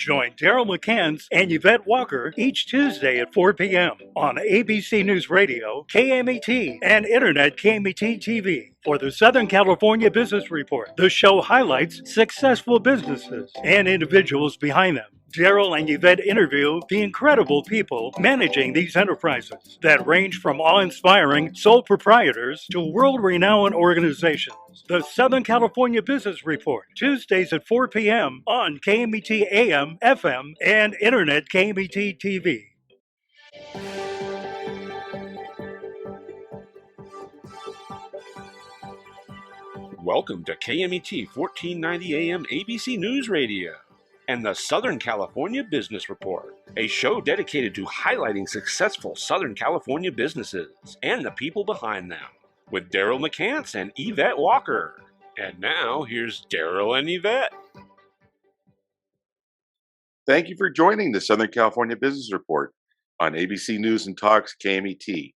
Join Daryl McCants and Yvette Walker each Tuesday at 4 p.m. on ABC News Radio, KMET, and Internet KMET TV for the Southern California Business Report. The show highlights successful businesses and individuals behind them. Daryl and Yvette interview the incredible people managing these enterprises that range from awe-inspiring sole proprietors to world-renowned organizations. The Southern California Business Report, Tuesdays at 4 p.m. on KMET AM, FM, and Internet KMET TV. Welcome to KMET 1490 AM ABC News Radio and the Southern California Business Report, a show dedicated to highlighting successful Southern California businesses and the people behind them, with Daryl McCants and Yvette Walker. And now, here's Daryl and Yvette. Thank you for joining the Southern California Business Report on ABC News and Talks KMET.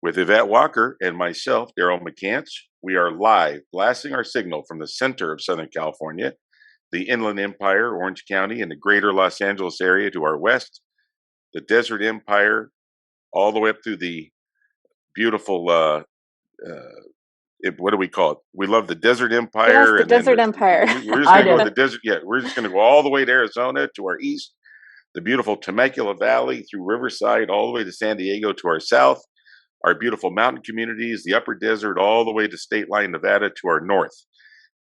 With Yvette Walker and myself, Daryl McCants, we are live blasting our signal from the center of Southern California, the Inland Empire, Orange County, and the greater Los Angeles area to our west, the Desert Empire, all the way up through the beautiful, what do we call it? We love the Desert Empire. Yes, the Desert Empire. We're just going to go to the desert. Yeah, we're just going to go all the way to Arizona to our east, the beautiful Temecula Valley through Riverside, all the way to San Diego to our south, our beautiful mountain communities, the upper desert, all the way to State Line, Nevada to our north.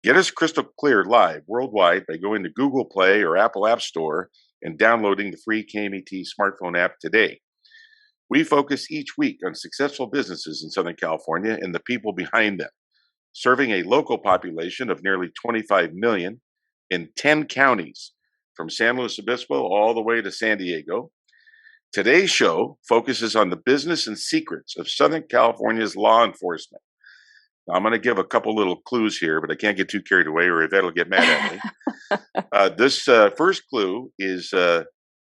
Get us crystal clear live worldwide by going to Google Play or Apple App Store and downloading the free KMET smartphone app today. We focus each week on successful businesses in Southern California and the people behind them, serving a local population of nearly 25 million in 10 counties, from San Luis Obispo all the way to San Diego. Today's show focuses on the business and secrets of Southern California's law enforcement. Now, I'm going to give a couple little clues here, but I can't get too carried away or Yvette will get mad at me. This first clue is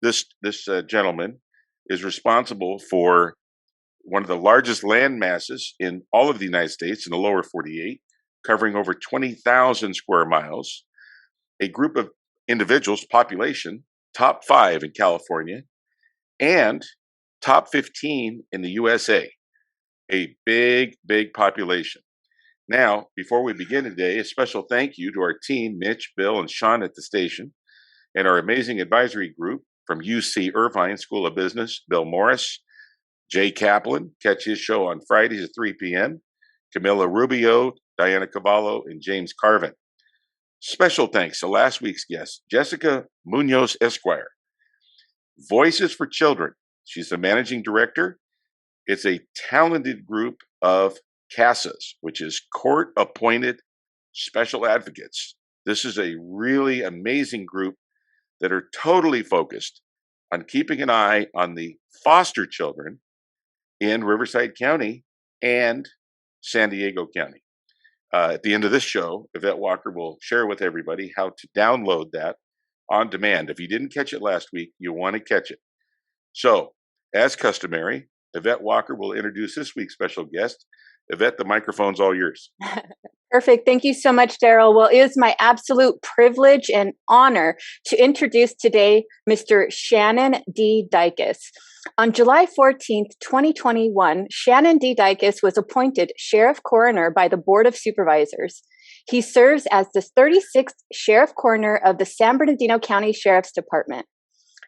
this gentleman is responsible for one of the largest land masses in all of the United States in the lower 48, covering over 20,000 square miles. A group of individuals, population, top 5 in California, and top 15 in the USA. A big, big population. Now, before we begin today, a special thank you to our team, Mitch, Bill, and Sean at the station, and our amazing advisory group from UC Irvine School of Business, Bill Morris, Jay Kaplan, catch his show on Fridays at 3 p.m., Camila Rubio, Diana Cavallo, and James Carvin. Special thanks to last week's guest, Jessica Munoz Esquire. Voices for Children. She's the managing director. It's a talented group of CASAs, which is court-appointed special advocates. This is a really amazing group that are totally focused on keeping an eye on the foster children in Riverside County and San Diego County. At the end of this show, Yvette Walker will share with everybody how to download that on demand. If you didn't catch it last week, you want to catch it. So, as customary, Yvette Walker will introduce this week's special guest. Yvette, the microphone's all yours. Perfect. Thank you so much, Daryl. Well, it is my absolute privilege and honor to introduce today Mr. Shannon D. Dicus. On July 14th, 2021, Shannon D. Dicus was appointed Sheriff-Coroner by the Board of Supervisors. He serves as the 36th Sheriff-Coroner of the San Bernardino County Sheriff's Department.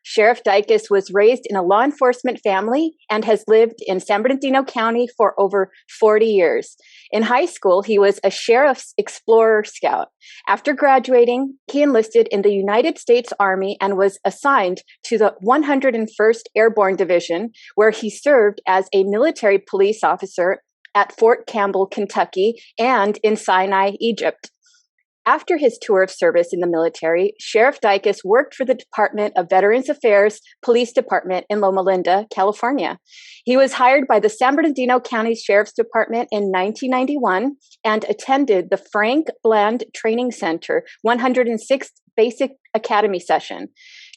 Sheriff Dicus was raised in a law enforcement family and has lived in San Bernardino County for over 40 years. In high school, he was a Sheriff's Explorer Scout. After graduating, he enlisted in the United States Army and was assigned to the 101st Airborne Division, where he served as a military police officer at Fort Campbell, Kentucky, and in Sinai, Egypt. After his tour of service in the military, Sheriff Dicus worked for the Department of Veterans Affairs Police Department in Loma Linda, California. He was hired by the San Bernardino County Sheriff's Department in 1991 and attended the Frank Bland Training Center 106th Basic Academy session.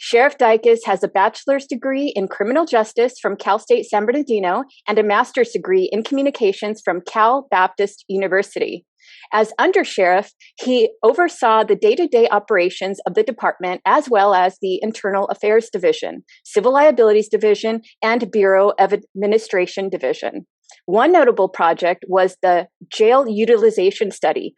Sheriff Dicus has a bachelor's degree in criminal justice from Cal State San Bernardino and a master's degree in communications from Cal Baptist University. As undersheriff, he oversaw the day-to-day operations of the department as well as the Internal Affairs Division, Civil Liabilities Division, and Bureau of Administration Division. One notable project was the jail utilization study,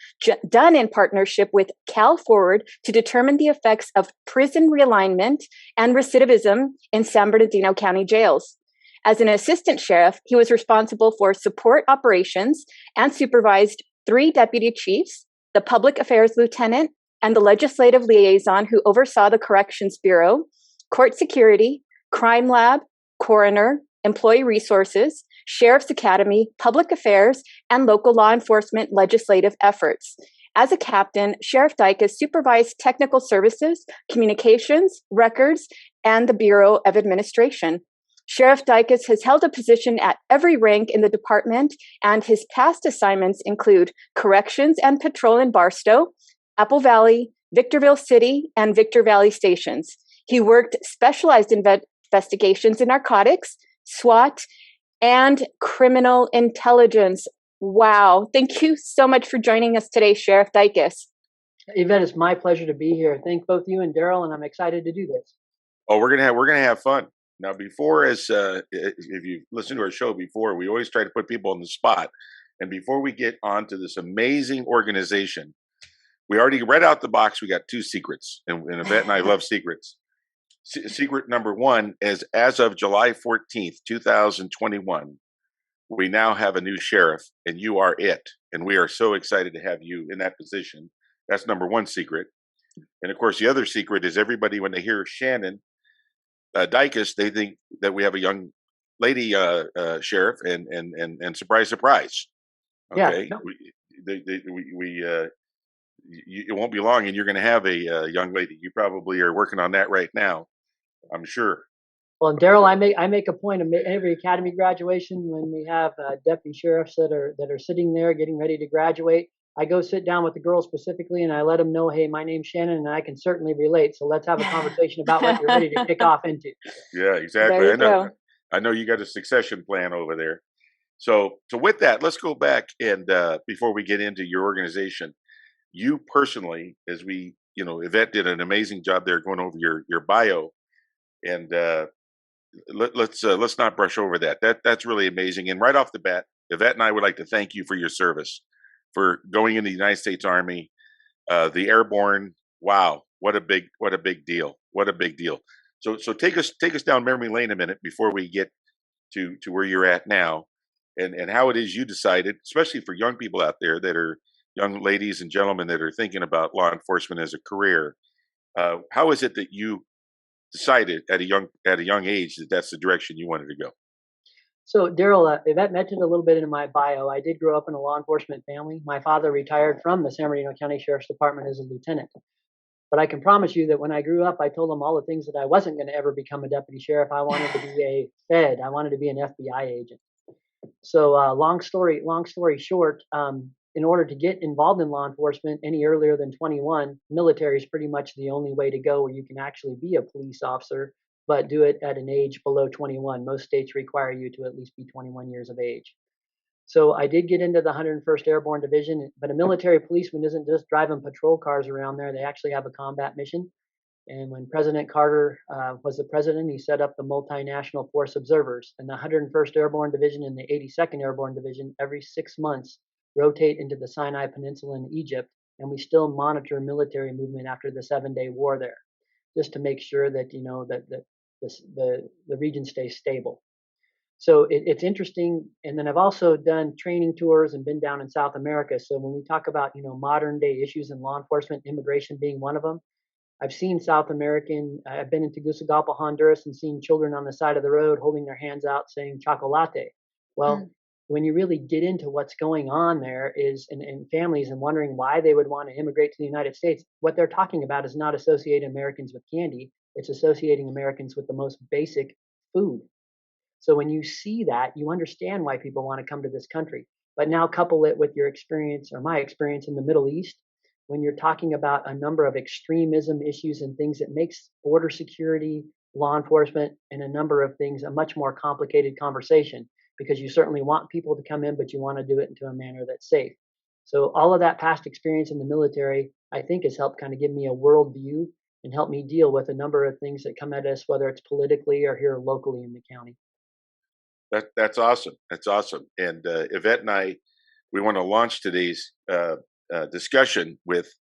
done in partnership with Cal Forward to determine the effects of prison realignment and recidivism in San Bernardino County jails. As an assistant sheriff, he was responsible for support operations and supervised 3 deputy chiefs, the public affairs lieutenant, and the legislative liaison who oversaw the Corrections Bureau, court security, crime lab, coroner, employee resources, sheriff's academy, public affairs, and local law enforcement legislative efforts. As a captain, Sheriff Dicus supervised technical services, communications, records, and the Bureau of Administration. Sheriff Dicus has held a position at every rank in the department, and his past assignments include corrections and patrol in Barstow, Apple Valley, Victorville City, and Victor Valley stations. He worked specialized investigations in narcotics, SWAT, and criminal intelligence. Wow. Thank you so much for joining us today, Sheriff Dicus. Yvette, it's my pleasure to be here. Thank both you and Daryl, and I'm excited to do this. Oh, we're gonna have fun. Now, before, if you listened to our show before, we always try to put people on the spot. And before we get on to this amazing organization, we already read out the box. We got 2 secrets, and Yvette and I love secrets. Secret number 1 is, as of July 14th, 2021, we now have a new sheriff, and you are it. And we are so excited to have you in that position. That's number 1 secret. And of course, the other secret is everybody, when they hear Shannon Dicus, they think that we have a young lady sheriff, and surprise, surprise. Okay, yeah, it won't be long, and you're going to have a young lady. You probably are working on that right now, I'm sure. Well, Daryl, I make a point of every academy graduation when we have deputy sheriffs that are sitting there getting ready to graduate. I go sit down with the girls specifically, and I let them know, hey, my name's Shannon, and I can certainly relate. So let's have a conversation about what you're ready to kick off into. Yeah, exactly. I know you got a succession plan over there. So with that, let's go back and before we get into your organization, you personally, as Yvette did an amazing job there going over your bio, and let's not brush over that. That's really amazing. And right off the bat, Yvette and I would like to thank you for your service, for going in the United States Army, the Airborne. Wow, what a big deal! What a big deal! So take us down memory lane a minute before we get to where you're at now, and how it is you decided, especially for young people out there that are young ladies and gentlemen that are thinking about law enforcement as a career. How is it that you decided at a young age that that's the direction you wanted to go? So, Daryl, Yvette mentioned a little bit in my bio. I did grow up in a law enforcement family. My father retired from the San Bernardino County Sheriff's Department as a lieutenant. But I can promise you that when I grew up, I told him all the things that I wasn't going to ever become a deputy sheriff. I wanted to be a Fed. I wanted to be an FBI agent. So, long story short, in order to get involved in law enforcement any earlier than 21, military is pretty much the only way to go where you can actually be a police officer, but do it at an age below 21. Most states require you to at least be 21 years of age. So I did get into the 101st Airborne Division, but a military policeman isn't just driving patrol cars around there. They actually have a combat mission. And when President Carter was the president, he set up the multinational force observers. And the 101st Airborne Division and the 82nd Airborne Division every 6 months rotate into the Sinai Peninsula in Egypt. And we still monitor military movement after the 7-day war there, just to make sure that, the region stays stable. So it's interesting. And then I've also done training tours and been down in South America. So when we talk about, modern day issues in law enforcement, immigration being one of them, I've seen I've been in Tegucigalpa, Honduras, and seen children on the side of the road holding their hands out saying chocolate. Well, when you really get into what's going on there and families and wondering why they would want to immigrate to the United States, what they're talking about is not associating Americans with candy. It's associating Americans with the most basic food. So when you see that, you understand why people want to come to this country. But now couple it with your experience or my experience in the Middle East, when you're talking about a number of extremism issues and things that makes border security, law enforcement, and a number of things a much more complicated conversation, because you certainly want people to come in, but you want to do it into a manner that's safe. So all of that past experience in the military, I think, has helped kind of give me a worldview and help me deal with a number of things that come at us, whether it's politically or here locally in the county. That's awesome. That's awesome. And Yvette and I, we want to launch today's discussion with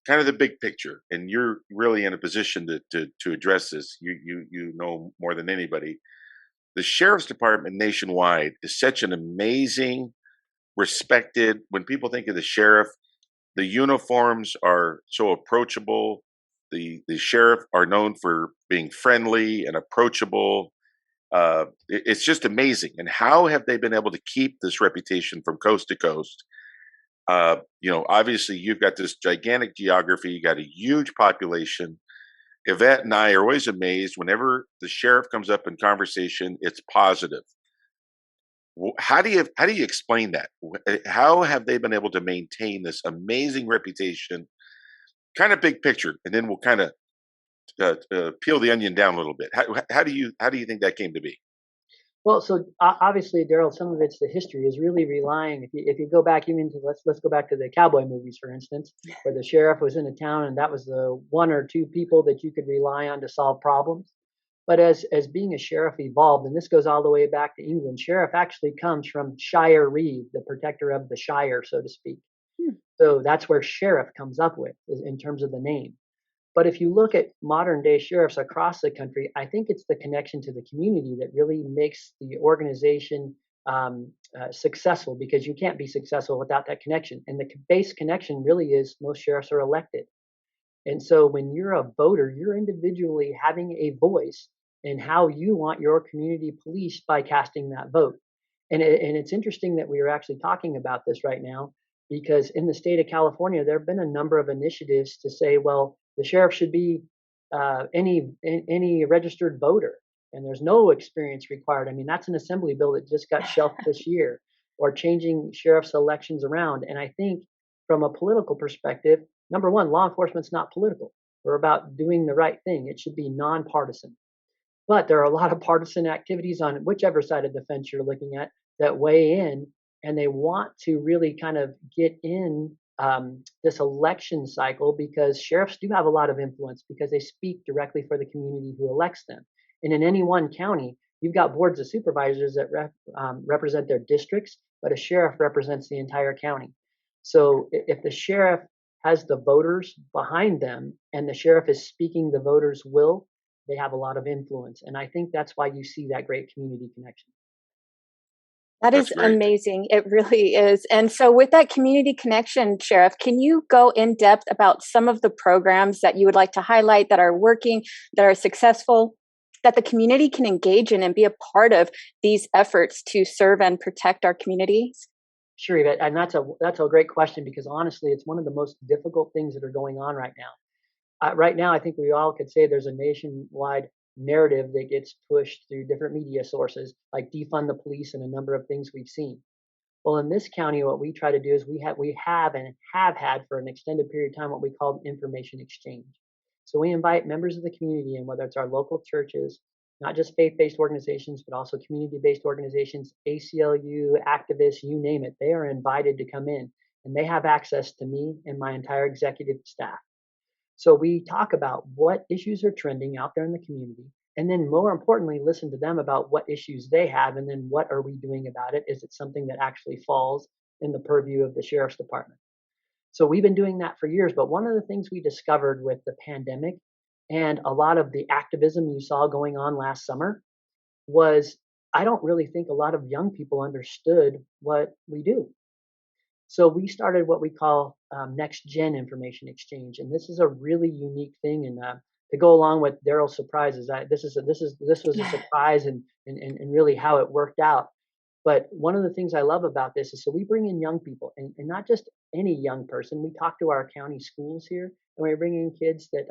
kind of the big picture, and you're really in a position to address this. You know more than anybody. The sheriff's department nationwide is such an amazing, respected. When people think of the sheriff, the uniforms are so approachable. The sheriff are known for being friendly and approachable. It's just amazing. And how have they been able to keep this reputation from coast to coast? Obviously you've got this gigantic geography, you got a huge population. Yvette and I are always amazed whenever the sheriff comes up in conversation, it's positive. How do you explain that? How have they been able to maintain this amazing reputation? Kind of big picture, and then we'll kind of peel the onion down a little bit. How do you think that came to be? Well, so obviously, Daryl, some of it's the history is really relying. If you go back even to let's go back to the cowboy movies, for instance, where the sheriff was in a town and that was the one or two people that you could rely on to solve problems. But as being a sheriff evolved, and this goes all the way back to England, sheriff actually comes from Shire Reeve, the protector of the shire, so to speak. So that's where sheriff comes up with in terms of the name. But if you look at modern day sheriffs across the country, I think it's the connection to the community that really makes the organization successful, because you can't be successful without that connection. And the base connection really is most sheriffs are elected. And so when you're a voter, you're individually having a voice in how you want your community policed by casting that vote. And it's interesting that we are actually talking about this right now, because in the state of California, there have been a number of initiatives to say, well, the sheriff should be any registered voter, and there's no experience required. I mean, that's an assembly bill that just got shelved this year, or changing sheriff's elections around. And I think from a political perspective, number one, law enforcement's not political. We're about doing the right thing. It should be nonpartisan. But there are a lot of partisan activities on whichever side of the fence you're looking at that weigh in, and they want to really kind of get in this election cycle, because sheriffs do have a lot of influence because they speak directly for the community who elects them. And in any one county, you've got boards of supervisors that represent their districts, but a sheriff represents the entire county. So if the sheriff has the voters behind them and the sheriff is speaking the voters' will, they have a lot of influence. And I think that's why you see that great community connection. That is amazing. It really is. And so with that community connection, Sheriff, can you go in depth about some of the programs that you would like to highlight that are working, that are successful, that the community can engage in and be a part of these efforts to serve and protect our communities? Sure, Yvette. And that's a great question, because honestly, it's one of the most difficult things that are going on right now. Right now, I think we all could say there's a nationwide narrative that gets pushed through different media sources, like defund the police and a number of things we've seen. Well, in this county, what we try to do is we have had for an extended period of time what we call information exchange. So we invite members of the community, and whether it's our local churches, not just faith-based organizations, but also community-based organizations, ACLU, activists, you name it, they are invited to come in, and they have access to me and my entire executive staff. So we talk about what issues are trending out there in the community, and then more importantly, listen to them about what issues they have, and then what are we doing about it? Is it something that actually falls in the purview of the sheriff's department? So we've been doing that for years, but one of the things we discovered with the pandemic and a lot of the activism you saw going on last summer was, I don't really think a lot of young people understood what we do. So we started what we call next gen information exchange, and this is a really unique thing. And to go along with Daryl's surprises, this was a surprise, and really how it worked out. But one of the things I love about this is, so we bring in young people, and not just any young person. We talk to our county schools here, and we bring in kids that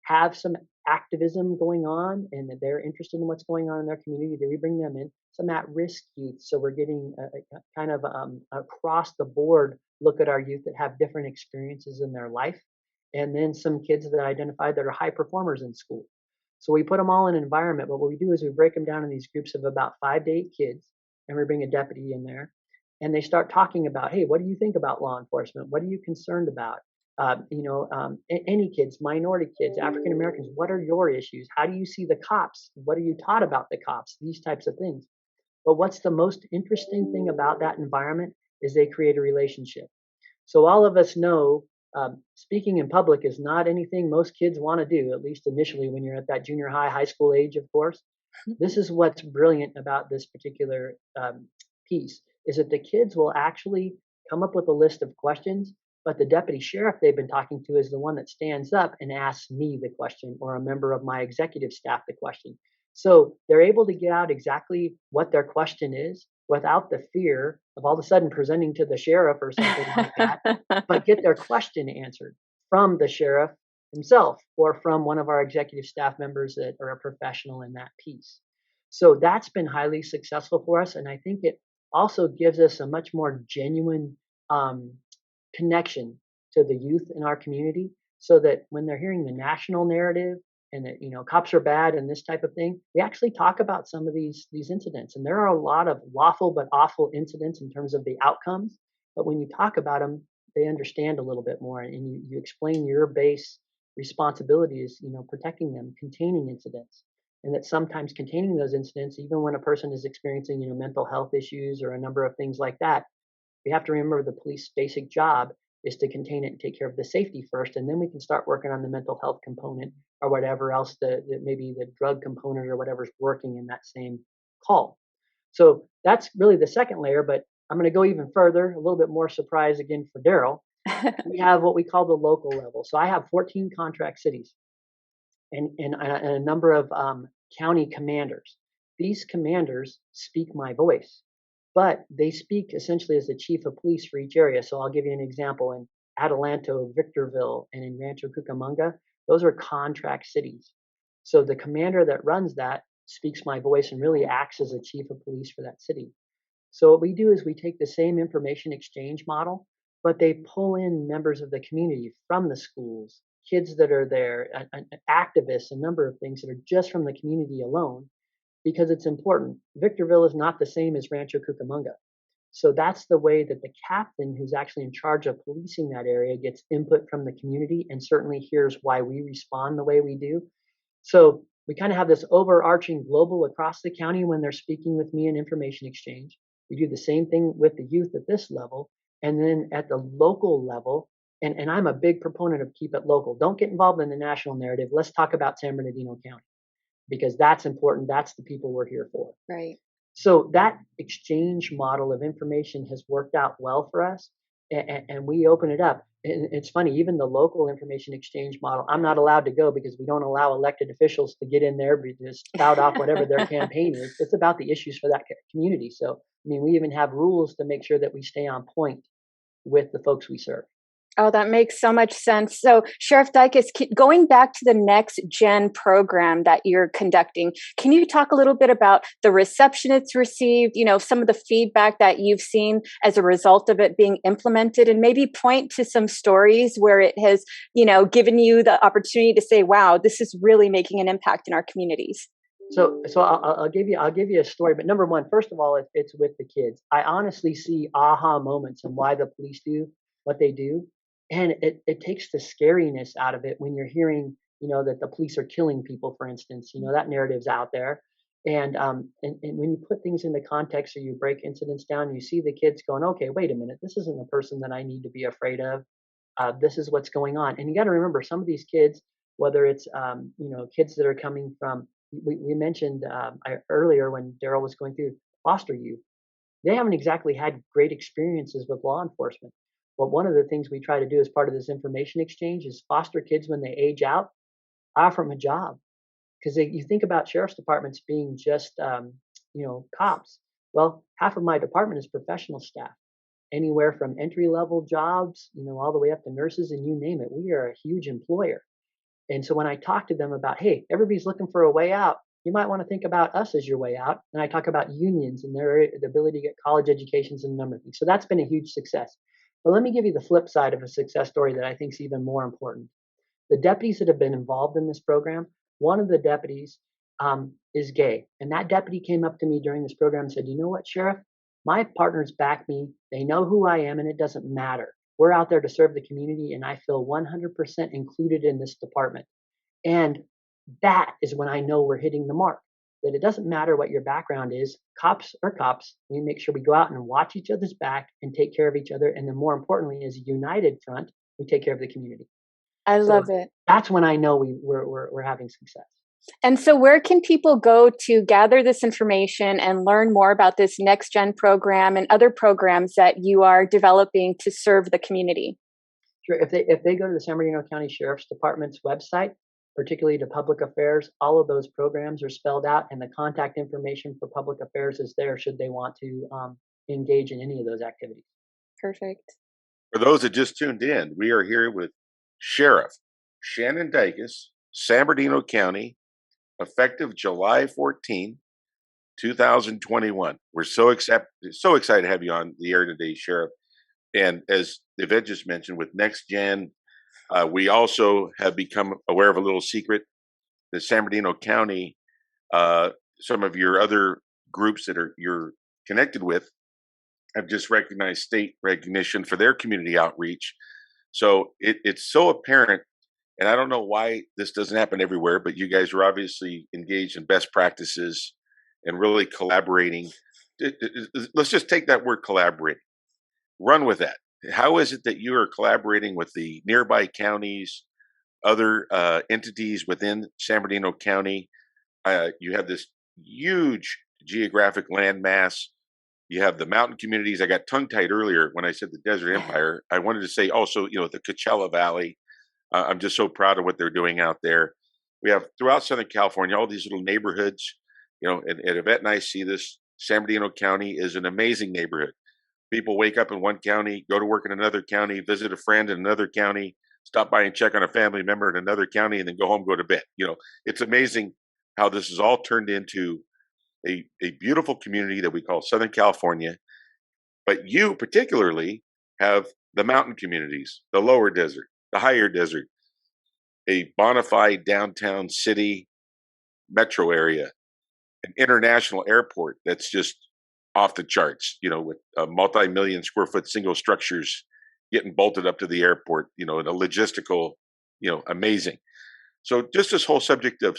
have some activism going on and that they're interested in what's going on in their community. Then we bring them in, some at-risk youth. So we're getting a kind of across the board look at our youth that have different experiences in their life. And then some kids that identify that are high performers in school. So we put them all in an environment, but what we do is we break them down in these groups of about 5 to 8 kids, and we bring a deputy in there. and they start talking about, hey, what do you think about law enforcement? What are you concerned about? Any kids, minority kids, African Americans, what are your issues? How do you see the cops? What are you taught about the cops? These types of things. But what's the most interesting thing about that environment is they create a relationship. So all of us know speaking in public is not anything most kids want to do, at least initially when you're at that junior high school age, of course. This is what's brilliant about this particular piece, is that the kids will actually come up with a list of questions, but the deputy sheriff they've been talking to is the one that stands up and asks me the question, or a member of my executive staff the question. So they're able to get out exactly what their question is without the fear of all of a sudden presenting to the sheriff or something like that, but get their question answered from the sheriff himself or from one of our executive staff members that are a professional in that piece. So that's been highly successful for us. And I think it also gives us a much more genuine connection to the youth in our community, so that when they're hearing the national narrative and that, cops are bad and this type of thing, we actually talk about some of these incidents. And there are a lot of lawful but awful incidents in terms of the outcomes. But when you talk about them, they understand a little bit more, and you explain your base responsibility is, protecting them, containing incidents. And that sometimes containing those incidents, even when a person is experiencing, mental health issues or a number of things like that, we have to remember the police basic job is to contain it and take care of the safety first, and then we can start working on the mental health component or whatever else, maybe the drug component or whatever's working in that same call. So that's really the second layer, but I'm going to go even further, a little bit more surprise again for Daryl. We have what we call the local level. So I have 14 contract cities and a number of county commanders. These commanders speak my voice, but they speak essentially as the chief of police for each area. So I'll give you an example. In Adelanto, Victorville, and in Rancho Cucamonga, those are contract cities. So the commander that runs that speaks my voice and really acts as a chief of police for that city. So what we do is we take the same information exchange model, but they pull in members of the community from the schools, kids that are there, activists, a number of things that are just from the community alone, because it's important. Victorville is not the same as Rancho Cucamonga. So that's the way that the captain who's actually in charge of policing that area gets input from the community and certainly hears why we respond the way we do. So we kind of have this overarching global across the county when they're speaking with me in information exchange. We do the same thing with the youth at this level. And then at the local level, and I'm a big proponent of keep it local. Don't get involved in the national narrative. Let's talk about San Bernardino County, because that's important. That's the people we're here for. Right. So that exchange model of information has worked out well for us, and we open it up. And it's funny, even the local information exchange model, I'm not allowed to go because we don't allow elected officials to get in there and just spout off whatever their campaign is. It's about the issues for that community. So, we even have rules to make sure that we stay on point with the folks we serve. Oh, that makes so much sense. So, Sheriff Dicus, going back to the Next Gen program that you're conducting, can you talk a little bit about the reception it's received, some of the feedback that you've seen as a result of it being implemented, and maybe point to some stories where it has, given you the opportunity to say, wow, this is really making an impact in our communities? So I'll give you a story. But number one, first of all, it's with the kids. I honestly see aha moments in why the police do what they do. And it takes the scariness out of it when you're hearing, that the police are killing people, for instance. That narrative's out there. And when you put things into context or you break incidents down, you see the kids going, okay, wait a minute, this isn't a person that I need to be afraid of. This is what's going on. And you got to remember, some of these kids, whether it's, kids that are coming from, we mentioned earlier when Daryl was going through foster youth, they haven't exactly had great experiences with law enforcement. Well, one of the things we try to do as part of this information exchange is foster kids when they age out, offer them a job. Because you think about sheriff's departments being just, cops. Well, half of my department is professional staff, anywhere from entry-level jobs, all the way up to nurses, and you name it. We are a huge employer. And so when I talk to them about, hey, everybody's looking for a way out, you might want to think about us as your way out. And I talk about unions and the ability to get college educations and a number of things. So that's been a huge success. But let me give you the flip side of a success story that I think is even more important. The deputies that have been involved in this program, one of the deputies is gay. And that deputy came up to me during this program and said, you know what, Sheriff? My partners back me. They know who I am, and it doesn't matter. We're out there to serve the community, and I feel 100% included in this department. And that is when I know we're hitting the mark. That it doesn't matter what your background is. Cops are cops. We make sure we go out and watch each other's back and take care of each other. And then more importantly, as a united front, we take care of the community. I love it. That's when I know we're having success. And so where can people go to gather this information and learn more about this Next Gen program and other programs that you are developing to serve the community? Sure. If they go to the San Bernardino County Sheriff's Department's website, particularly to public affairs, all of those programs are spelled out, and the contact information for public affairs is there should they want to engage in any of those activities. Perfect. For those that just tuned in, we are here with Sheriff Shannon Dicus, San Bernardino County, effective July 14, 2021. We're so excited to have you on the air today, Sheriff. And as Yvette just mentioned, with Next Gen, we also have become aware of a little secret. The San Bernardino County, some of your other groups that you're connected with have just recognized state recognition for their community outreach. So it's so apparent, and I don't know why this doesn't happen everywhere, but you guys are obviously engaged in best practices and really collaborating. Let's just take that word collaborating. Run with that. How is it that you are collaborating with the nearby counties, other entities within San Bernardino County? You have this huge geographic landmass. You have the mountain communities. I got tongue-tied earlier when I said the Desert Empire. I wanted to say also, the Coachella Valley. I'm just so proud of what they're doing out there. We have throughout Southern California, all these little neighborhoods, and Yvette and I see this. San Bernardino County is an amazing neighborhood. People wake up in one county, go to work in another county, visit a friend in another county, stop by and check on a family member in another county, and then go home, go to bed. It's amazing how this has all turned into a beautiful community that we call Southern California. But you particularly have the mountain communities, the lower desert, the higher desert, a bona fide downtown city metro area, an international airport that's just off the charts, with multi-million square foot single structures getting bolted up to the airport, and a logistical, amazing. So just this whole subject of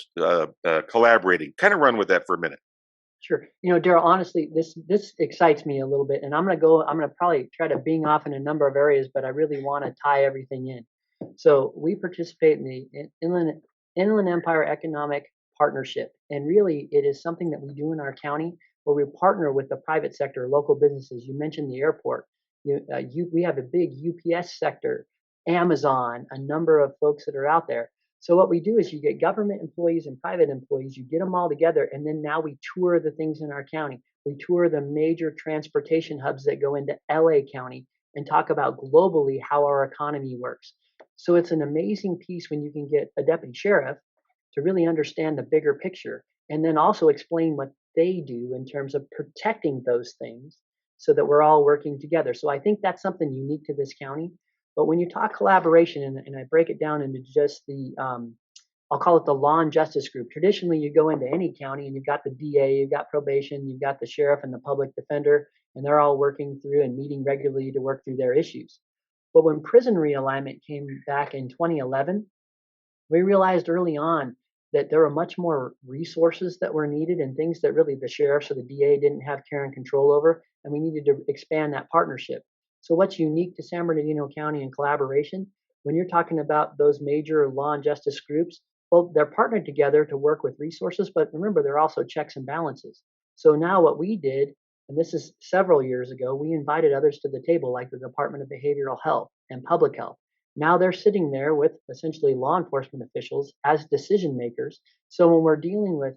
collaborating, kind of run with that for a minute. Sure. Daryl, honestly, this excites me a little bit, and I'm going to probably try to bing off in a number of areas, but I really want to tie everything in. So we participate in the Inland Empire Economic Partnership, and really it is something that we do in our county where we partner with the private sector, local businesses. You mentioned the airport. We have a big UPS sector, Amazon, a number of folks that are out there. So what we do is you get government employees and private employees, you get them all together, and then now we tour the things in our county. We tour the major transportation hubs that go into LA County and talk about globally how our economy works. So it's an amazing piece when you can get a deputy sheriff to really understand the bigger picture and then also explain what they do in terms of protecting those things so that we're all working together. So I think that's something unique to this county. But when you talk collaboration, and I break it down into just the, I'll call it the law and justice group. Traditionally, you go into any county and you've got the DA, you've got probation, you've got the sheriff and the public defender, and they're all working through and meeting regularly to work through their issues. But when prison realignment came back in 2011, we realized early on that there were much more resources that were needed and things that really the sheriffs or the DA didn't have care and control over, and we needed to expand that partnership. So what's unique to San Bernardino County in collaboration, when you're talking about those major law and justice groups, well, they're partnered together to work with resources, but remember, they're also checks and balances. So now what we did, and this is several years ago, we invited others to the table, like the Department of Behavioral Health and Public Health. Now they're sitting there with essentially law enforcement officials as decision makers. So when we're dealing with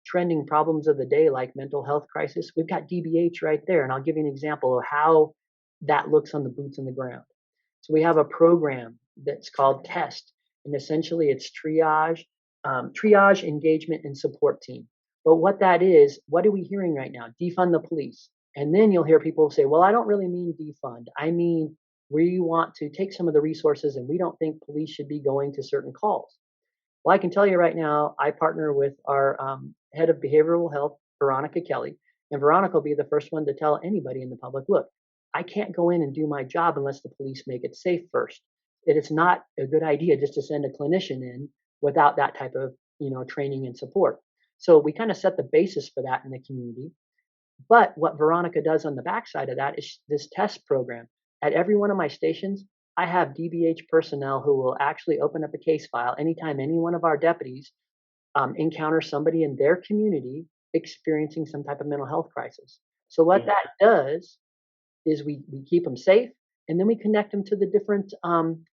trending problems of the day, like mental health crisis, we've got DBH right there. And I'll give you an example of how that looks on the boots on the ground. So we have a program that's called TEST, and essentially it's triage, engagement, and support team. But what that is, what are we hearing right now? Defund the police. And then you'll hear people say, well, I don't really mean defund. I mean, we want to take some of the resources and we don't think police should be going to certain calls. Well, I can tell you right now, I partner with our head of behavioral health, Veronica Kelly, And Veronica will be the first one to tell anybody in the public, look, I can't go in and do my job unless the police make it safe first. It is not a good idea just to send a clinician in without that type of, training and support. So we kind of set the basis for that in the community. But what Veronica does on the backside of that is this test program. At every one of my stations, I have DBH personnel who will actually open up a case file anytime any one of our deputies encounter somebody in their community experiencing some type of mental health crisis. So what that does is we keep them safe, and then we connect them to the different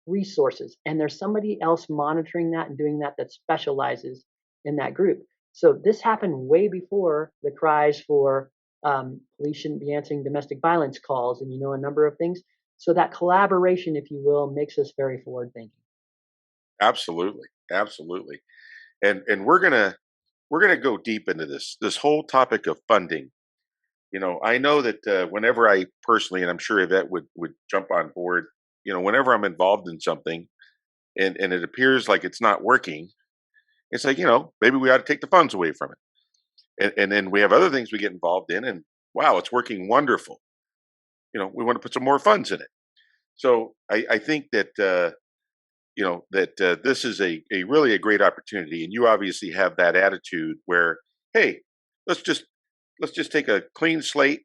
resources. And there's somebody else monitoring that and doing that specializes in that group. So this happened way before the cries for police shouldn't be answering domestic violence calls and, a number of things. So that collaboration, if you will, makes us very forward thinking. Absolutely. Absolutely. And we're gonna go deep into this whole topic of funding. I know that whenever I personally, and I'm sure Yvette would jump on board, whenever I'm involved in something and it appears like it's not working, it's like, maybe we ought to take the funds away from it. And then we have other things we get involved in, and wow, it's working wonderful. We want to put some more funds in it. So I think that, this is a really a great opportunity. And you obviously have that attitude where, hey, let's just take a clean slate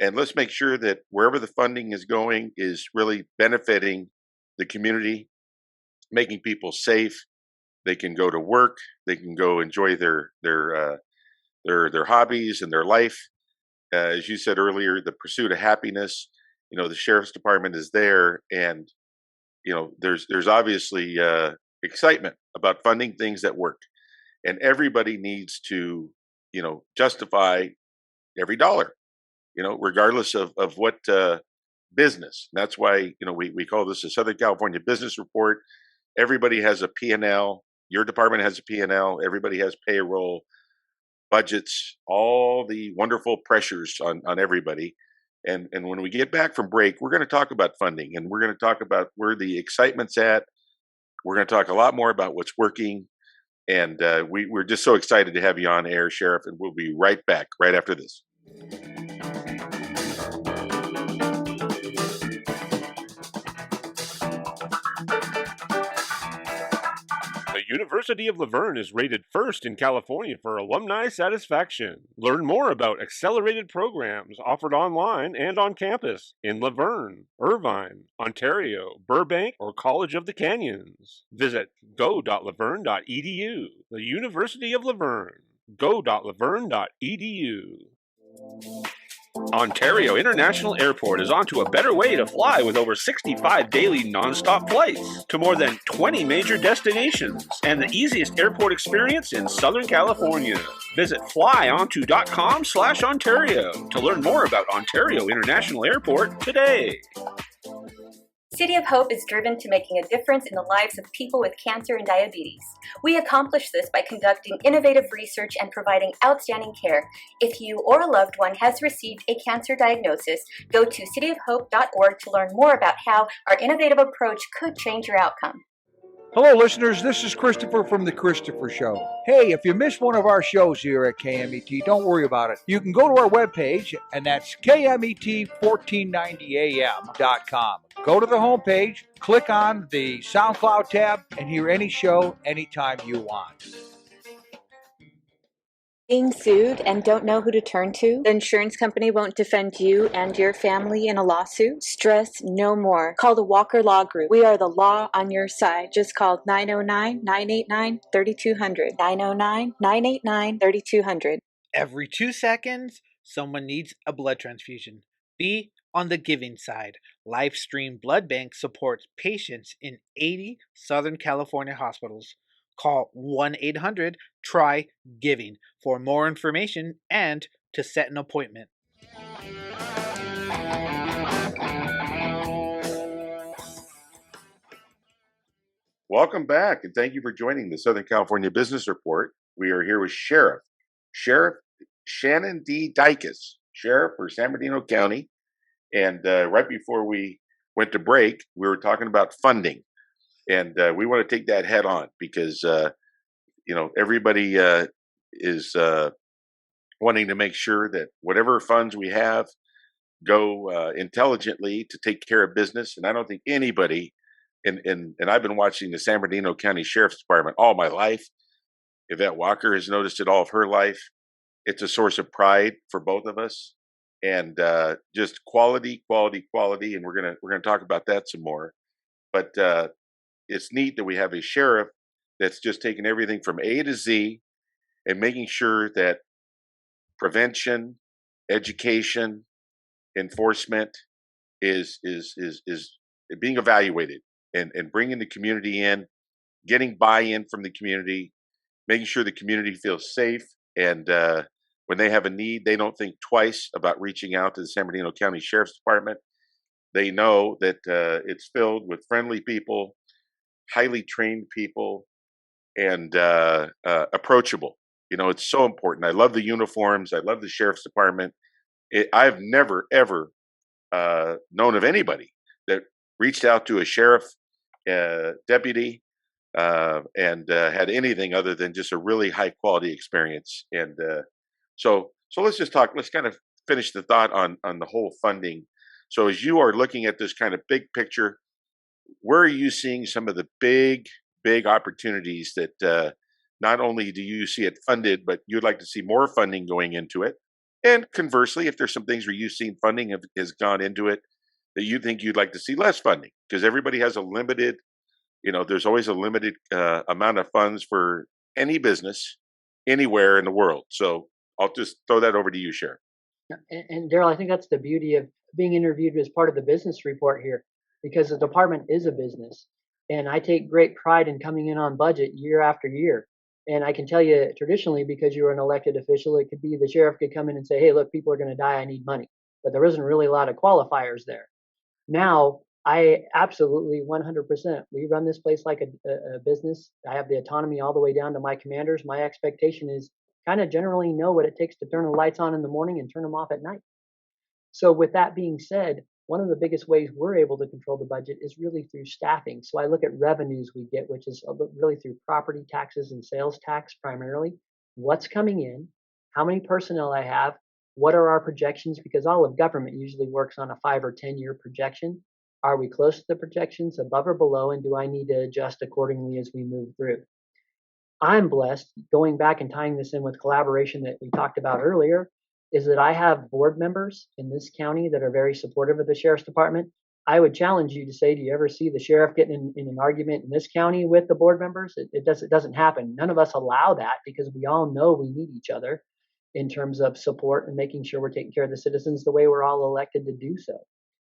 and let's make sure that wherever the funding is going is really benefiting the community, making people safe. They can go to work. They can go enjoy their hobbies and their life. As you said earlier, the pursuit of happiness. The sheriff's department is there, and there's obviously excitement about funding things that work, and everybody needs to justify every dollar, regardless of what business. And that's why we call this a Southern California Business Report. Everybody has a P&L. Your department has a P&L. Everybody has payroll, budgets, all the wonderful pressures on everybody. And when we get back from break, we're going to talk about funding, and we're going to talk about where the excitement's at. We're going to talk a lot more about what's working. And we're just so excited to have you on air, Sheriff, and we'll be right back right after this. The University of Laverne is rated first in California for alumni satisfaction. Learn more about accelerated programs offered online and on campus in Laverne, Irvine, Ontario, Burbank, or College of the Canyons. Visit go.laverne.edu. The University of Laverne. go.laverne.edu. Ontario International Airport is onto a better way to fly with over 65 daily non-stop flights to more than 20 major destinations and the easiest airport experience in Southern California. Visit flyonto.com/Ontario to learn more about Ontario International Airport today. City of Hope is driven to making a difference in the lives of people with cancer and diabetes. We accomplish this by conducting innovative research and providing outstanding care. If you or a loved one has received a cancer diagnosis, go to cityofhope.org to learn more about how our innovative approach could change your outcome. Hello, listeners. This is Christopher from The Christopher Show. Hey, if you missed one of our shows here at KMET, don't worry about it. You can go to our webpage, and that's KMET1490am.com. Go to the homepage, click on the SoundCloud tab, and hear any show anytime you want. Being sued and don't know who to turn to? The insurance company won't defend you and your family in a lawsuit? Stress no more. Call the Walker Law Group. We are the law on your side. Just call 909-989-3200. 909-989-3200. Every 2 seconds, someone needs a blood transfusion. Be on the giving side. Livestream Blood Bank supports patients in 80 Southern California hospitals. Call 1-800-TRY-GIVING for more information and to set an appointment. Welcome back, and thank you for joining the Southern California Business Report. We are here with Sheriff Shannon D. Dicus, Sheriff for San Bernardino County. And right before we went to break, we were talking about funding. And we want to take that head on because, everybody is wanting to make sure that whatever funds we have go intelligently to take care of business. And I don't think anybody, and I've been watching the San Bernardino County Sheriff's Department all my life. Yvette Walker has noticed it all of her life. It's a source of pride for both of us, and just quality. And we're gonna talk about that some more. But it's neat that we have a sheriff that's just taking everything from A to Z and making sure that prevention, education, enforcement is being evaluated, and bringing the community in, getting buy-in from the community, making sure the community feels safe, and when they have a need, they don't think twice about reaching out to the San Bernardino County Sheriff's Department. They know that it's filled with friendly people, highly trained people, and approachable. You know, it's so important. I love the uniforms. I love the Sheriff's Department. I've never, ever known of anybody that reached out to a sheriff deputy and had anything other than just a really high quality experience. And so let's just talk. Let's kind of finish the thought on the whole funding. So as you are looking at this kind of big picture, where are you seeing some of the big opportunities that not only do you see it funded, but you'd like to see more funding going into it? And conversely, if there's some things where you've seen funding has gone into it that you think you'd like to see less funding, because everybody has a limited, there's always a limited amount of funds for any business anywhere in the world. So I'll just throw that over to you, Sheriff. And Daryl, I think that's the beauty of being interviewed as part of the business report here, because the department is a business. And I take great pride in coming in on budget year after year. And I can tell you traditionally, because you were an elected official, it could be the sheriff could come in and say, hey, look, people are going to die. I need money. But there isn't really a lot of qualifiers there. Now, I absolutely 100%. We run this place like a business. I have the autonomy all the way down to my commanders. My expectation is kind of generally know what it takes to turn the lights on in the morning and turn them off at night. So with that being said, one of the biggest ways we're able to control the budget is really through staffing. So I look at revenues we get, which is really through property taxes and sales tax primarily. What's coming in, how many personnel I have, what are our projections? Because all of government usually works on a 5 or 10 year projection. Are we close to the projections, above or below, and do I need to adjust accordingly as we move through? I'm blessed, going back and tying this in with collaboration that we talked about earlier, is that I have board members in this county that are very supportive of the Sheriff's Department. I would challenge you to say, do you ever see the sheriff getting in an argument in this county with the board members? It doesn't happen. None of us allow that, because we all know we need each other in terms of support and making sure we're taking care of the citizens the way we're all elected to do so.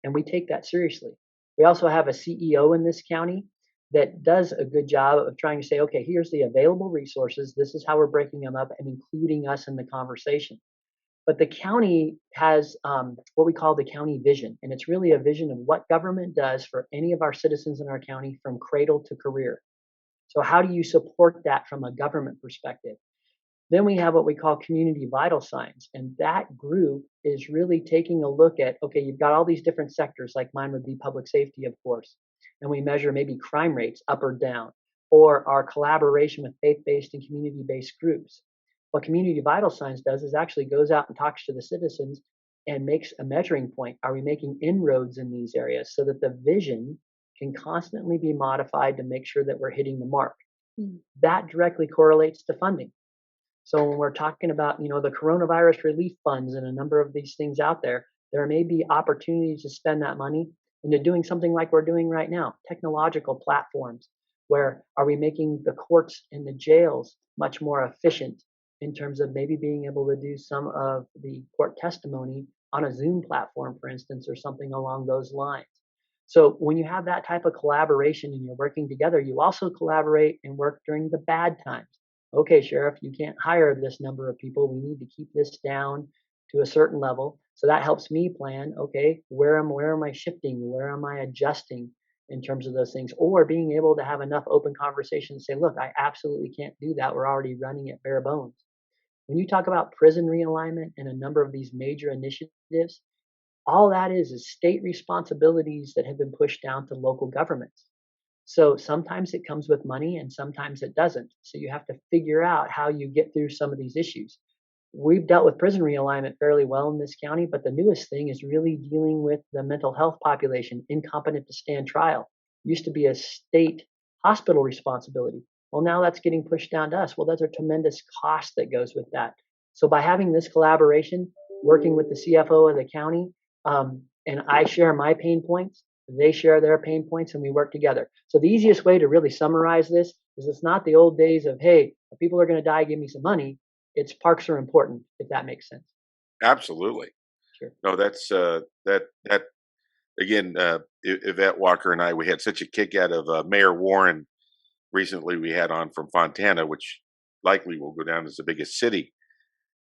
And we take that seriously. We also have a CEO in this county that does a good job of trying to say, okay, here's the available resources. This is how we're breaking them up and including us in the conversation. But the county has what we call the county vision. And it's really a vision of what government does for any of our citizens in our county from cradle to career. So how do you support that from a government perspective? Then we have what we call community vital signs. And that group is really taking a look at, okay, you've got all these different sectors, like mine would be public safety, of course. And we measure maybe crime rates up or down, or our collaboration with faith-based and community-based groups. What Community Vital Signs does is actually goes out and talks to the citizens and makes a measuring point. Are we making inroads in these areas so that the vision can constantly be modified to make sure that we're hitting the mark? That directly correlates to funding. So when we're talking about, the coronavirus relief funds and a number of these things out there, there may be opportunities to spend that money into doing something like we're doing right now, technological platforms, where are we making the courts and the jails much more efficient in terms of maybe being able to do some of the court testimony on a Zoom platform, for instance, or something along those lines. So when you have that type of collaboration and you're working together, you also collaborate and work during the bad times. Okay, Sheriff, you can't hire this number of people. We need to keep this down to a certain level. So that helps me plan, okay, where am I shifting? Where am I adjusting in terms of those things? Or being able to have enough open conversation to say, look, I absolutely can't do that. We're already running at bare bones. When you talk about prison realignment and a number of these major initiatives, all that is state responsibilities that have been pushed down to local governments. So sometimes it comes with money and sometimes it doesn't. So you have to figure out how you get through some of these issues. we've dealt with prison realignment fairly well in this county, but the newest thing is really dealing with the mental health population, incompetent to stand trial. Used to be a state hospital responsibility. Well, now that's getting pushed down to us. Well, there's a tremendous cost that goes with that. So by having this collaboration, working with the CFO of the county, and I share my pain points, they share their pain points, and we work together. So the easiest way to really summarize this is it's not the old days of, hey, people are going to die, give me some money. It's parks are important, if that makes sense. Absolutely. Sure. No, that's that again. Yvette Walker and I, we had such a kick out of Mayor Warren recently. We had on from Fontana, which likely will go down as the biggest city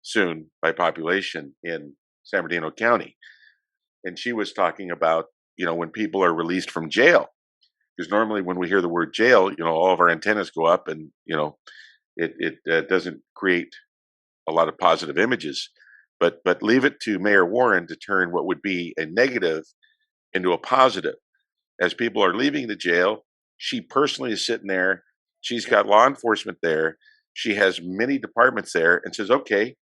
soon by population in San Bernardino County, and she was talking about when people are released from jail, because normally when we hear the word jail, all of our antennas go up, and it doesn't create a lot of positive images, but leave it to Mayor Warren to turn what would be a negative into a positive. As people are leaving the jail, she personally is sitting there. She's got law enforcement there. She has many departments there, and says, "Okay,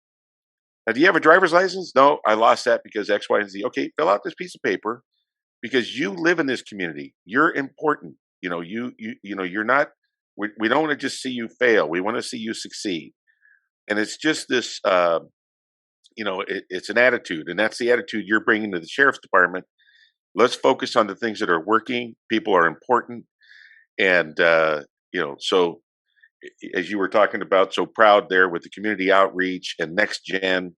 now do you have a driver's license? No, I lost that because X, Y, and Z. Okay, fill out this piece of paper because you live in this community. You're important. You're not. We don't want to just see you fail. We want to see you succeed." And it's just this, it's an attitude, and that's the attitude you're bringing to the sheriff's department. Let's focus on the things that are working. People are important, and so as you were talking about, so proud there with the community outreach and next gen.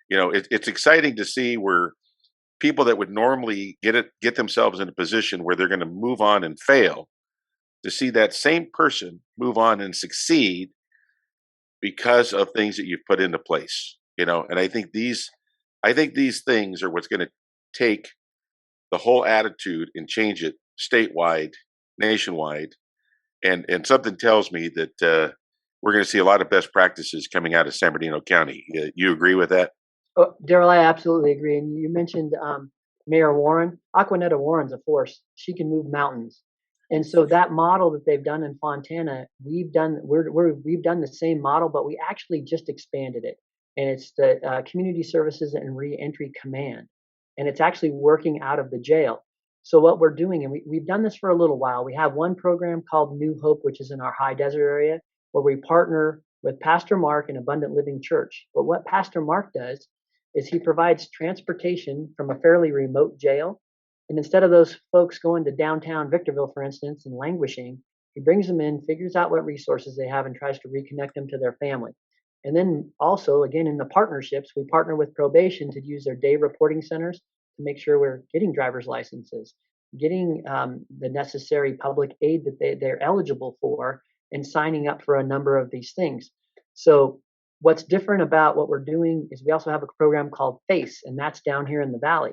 It's exciting to see where people that would normally get themselves in a position where they're going to move on and fail, to see that same person move on and succeed because of things that you've put into place, and I think these things are what's going to take the whole attitude and change it statewide, nationwide, and something tells me that we're going to see a lot of best practices coming out of San Bernardino County. You agree with that? Oh, Daryl, I absolutely agree. And you mentioned Mayor Warren. Aquanetta Warren's a force. She can move mountains. And so that model that they've done in Fontana, we've done the same model, but we actually just expanded it. And it's the Community Services and Reentry Command. And it's actually working out of the jail. So what we're doing, and we've done this for a little while, we have one program called New Hope, which is in our high desert area, where we partner with Pastor Mark and Abundant Living Church. But what Pastor Mark does is he provides transportation from a fairly remote jail. And instead of those folks going to downtown Victorville, for instance, and languishing, he brings them in, figures out what resources they have, and tries to reconnect them to their family. And then also, again, in the partnerships, we partner with probation to use their day reporting centers to make sure we're getting driver's licenses, getting the necessary public aid that they're eligible for, and signing up for a number of these things. So what's different about what we're doing is we also have a program called FACE, and that's down here in the Valley.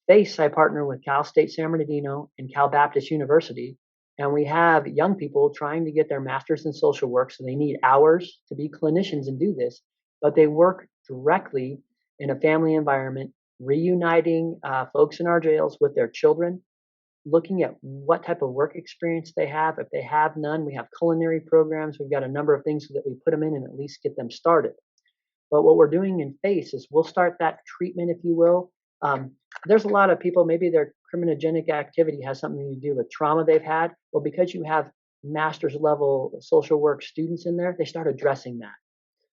FACE, I partner with Cal State San Bernardino and Cal Baptist University, and we have young people trying to get their master's in social work, so they need hours to be clinicians and do this, but they work directly in a family environment, reuniting folks in our jails with their children, looking at what type of work experience they have. If they have none, we have culinary programs. We've got a number of things that we put them in and at least get them started. But what we're doing in FACE is we'll start that treatment, if you will. There's a lot of people, maybe their criminogenic activity has something to do with trauma they've had. Well, because you have master's level social work students in there, they start addressing that.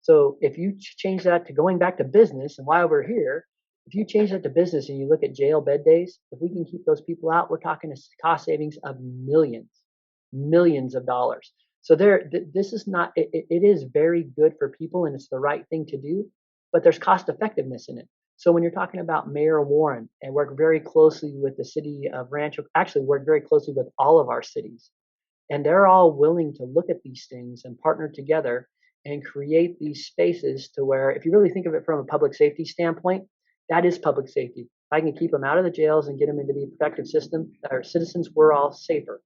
So if you change that to going back to business, and while we're here, if you change that to business and you look at jail bed days, if we can keep those people out, we're talking a cost savings of millions of dollars. So this is not, it is very good for people and it's the right thing to do, but there's cost effectiveness in it. So when you're talking about Mayor Warren, and work very closely with the city of Rancho, actually work very closely with all of our cities, and they're all willing to look at these things and partner together and create these spaces to where, if you really think of it from a public safety standpoint, that is public safety. If I can keep them out of the jails and get them into the protective system, our citizens, we're all safer.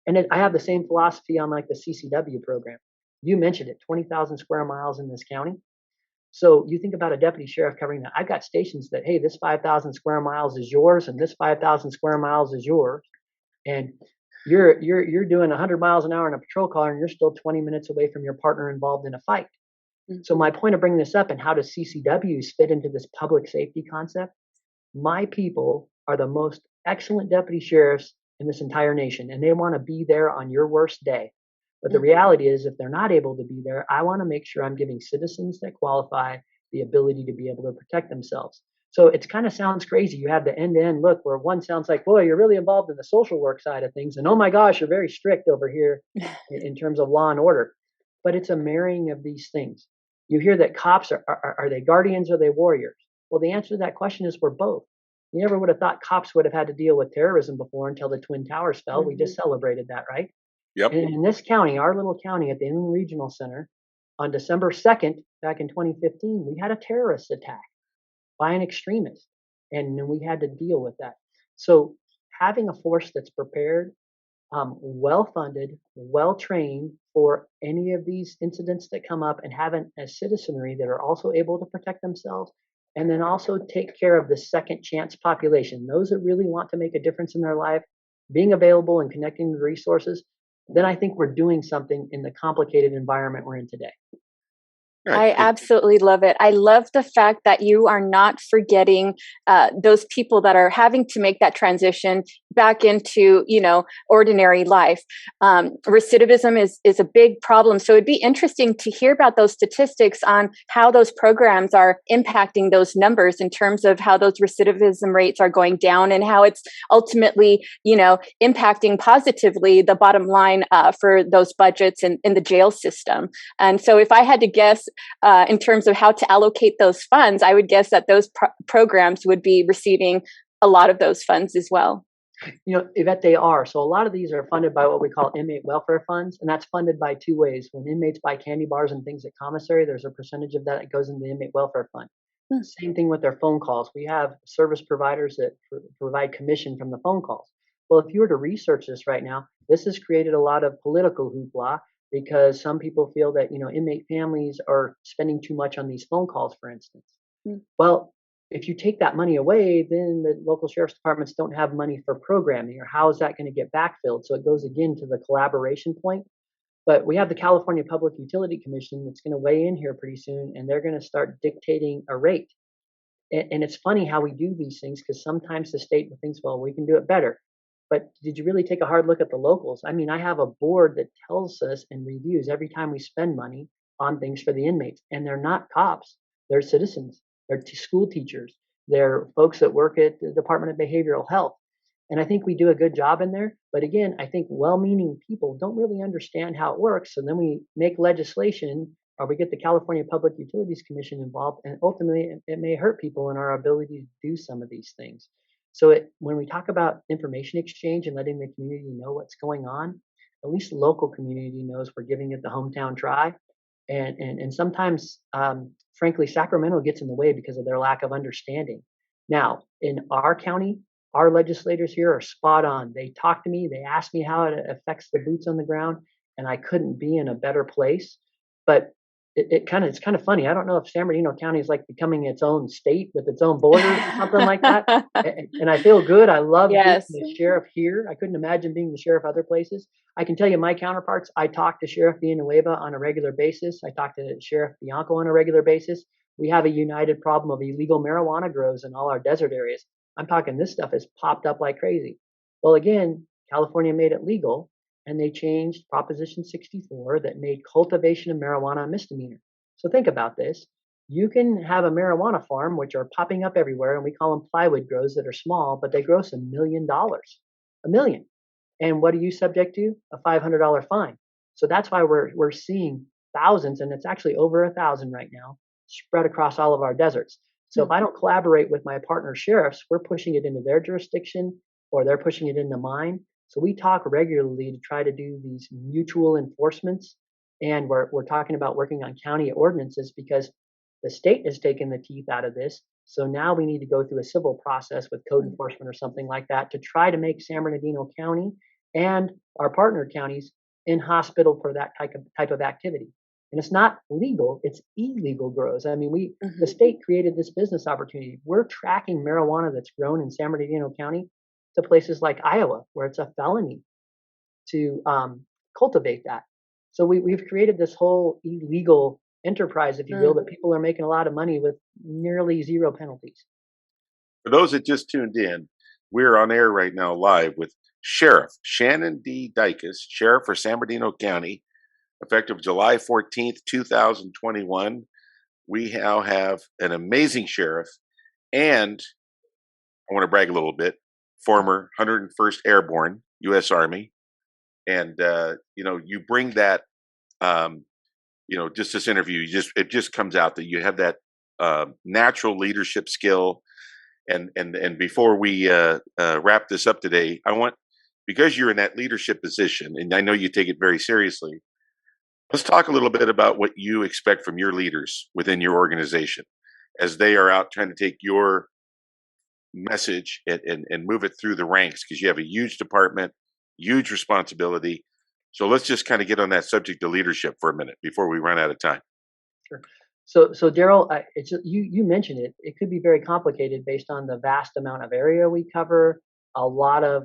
And I have the same philosophy on like the CCW program. You mentioned it, 20,000 square miles in this county. So you think about a deputy sheriff covering that. I've got stations that, hey, this 5,000 square miles is yours, and this 5,000 square miles is yours. And you're doing 100 miles an hour in a patrol car, and you're still 20 minutes away from your partner involved in a fight. So my point of bringing this up and how does CCWs fit into this public safety concept? My people are the most excellent deputy sheriffs in this entire nation, and they want to be there on your worst day. But the reality is, if they're not able to be there, I want to make sure I'm giving citizens that qualify the ability to be able to protect themselves. So it kind of sounds crazy. You have the end-to-end look where one sounds like, boy, you're really involved in the social work side of things. And oh my gosh, you're very strict over here in terms of law and order. But it's a marrying of these things. You hear that cops are they guardians or are they warriors? Well, the answer to that question is we're both. You never would have thought cops would have had to deal with terrorism before until the Twin Towers fell. We just celebrated that, right? Yep. And in this county, our little county at the Inland Regional Center, on December 2nd, back in 2015, we had a terrorist attack by an extremist. And then we had to deal with that. So having a force that's prepared, well-funded, well-trained for any of these incidents that come up, and having a citizenry that are also able to protect themselves, and then also take care of the second chance population, those that really want to make a difference in their life, being available and connecting with resources, then I think we're doing something in the complicated environment we're in today. I absolutely love it. I love the fact that you are not forgetting those people that are having to make that transition back into, ordinary life. Recidivism is a big problem. So it'd be interesting to hear about those statistics on how those programs are impacting those numbers in terms of how those recidivism rates are going down and how it's ultimately, impacting positively the bottom line for those budgets in the jail system. And so if I had to guess, in terms of how to allocate those funds, I would guess that those programs would be receiving a lot of those funds as well. Yvette, they are. So a lot of these are funded by what we call inmate welfare funds, and that's funded by two ways. When inmates buy candy bars and things at commissary, there's a percentage of that goes into the inmate welfare fund. Same thing with their phone calls. We have service providers that provide commission from the phone calls. Well, if you were to research this right now, this has created a lot of political hoopla, because some people feel that, inmate families are spending too much on these phone calls, for instance. Well, if you take that money away, then the local sheriff's departments don't have money for programming, or how is that going to get backfilled? So it goes again to the collaboration point. But we have the California Public Utility Commission that's going to weigh in here pretty soon, and they're going to start dictating a rate. And it's funny how we do these things, because sometimes the state thinks, well, we can do it better. But did you really take a hard look at the locals? I mean, I have a board that tells us and reviews every time we spend money on things for the inmates. And they're not cops. They're citizens. They're school teachers. They're folks that work at the Department of Behavioral Health. And I think we do a good job in there. But again, I think well-meaning people don't really understand how it works. So then we make legislation, or we get the California Public Utilities Commission involved. And ultimately, it may hurt people in our ability to do some of these things. So when we talk about information exchange and letting the community know what's going on, at least the local community knows we're giving it the hometown try. And sometimes, frankly, Sacramento gets in the way because of their lack of understanding. Now, in our county, our legislators here are spot on. They talk to me. They ask me how it affects the boots on the ground, and I couldn't be in a better place. But it's kind of funny. I don't know if San Bernardino County is like becoming its own state with its own borders or something like that. And I feel good. I love being the sheriff here. I couldn't imagine being the sheriff other places. I can tell you my counterparts. I talk to Sheriff Villanueva on a regular basis. I talk to Sheriff Bianco on a regular basis. We have a united problem of illegal marijuana grows in all our desert areas. I'm talking this stuff has popped up like crazy. Well, again, California made it legal. And they changed Proposition 64 that made cultivation of marijuana a misdemeanor. So think about this. You can have a marijuana farm, which are popping up everywhere, and we call them plywood grows that are small, but they gross $1 million. $1 million. And what are you subject to? A $500 fine. So that's why we're seeing thousands, and it's actually over 1,000 right now, spread across all of our deserts. So if I don't collaborate with my partner sheriffs, we're pushing it into their jurisdiction, or they're pushing it into mine. So we talk regularly to try to do these mutual enforcements, and we're talking about working on county ordinances because the state has taken the teeth out of this. So now we need to go through a civil process with code enforcement or something like that to try to make San Bernardino County and our partner counties in hospital for that type of activity. And it's not legal; it's illegal grows. I mean, the state created this business opportunity. We're tracking marijuana that's grown in San Bernardino County to places like Iowa, where it's a felony to cultivate that. So we've created this whole illegal enterprise, if you will, that people are making a lot of money with nearly zero penalties. For those that just tuned in, we're on air right now live with Sheriff Shannon D. Dicus, Sheriff for San Bernardino County, effective July 14th, 2021. We now have an amazing sheriff, and I want to brag a little bit, former 101st Airborne, U.S. Army. And, you bring that, just this interview, it just comes out that you have that natural leadership skill. And before we wrap this up today, because you're in that leadership position, and I know you take it very seriously, let's talk a little bit about what you expect from your leaders within your organization as they are out trying to take your message and move it through the ranks, because you have a huge department, huge responsibility. So let's just kind of get on that subject of leadership for a minute before we run out of time. Sure. So Daryl, you mentioned it. It could be very complicated based on the vast amount of area we cover, a lot of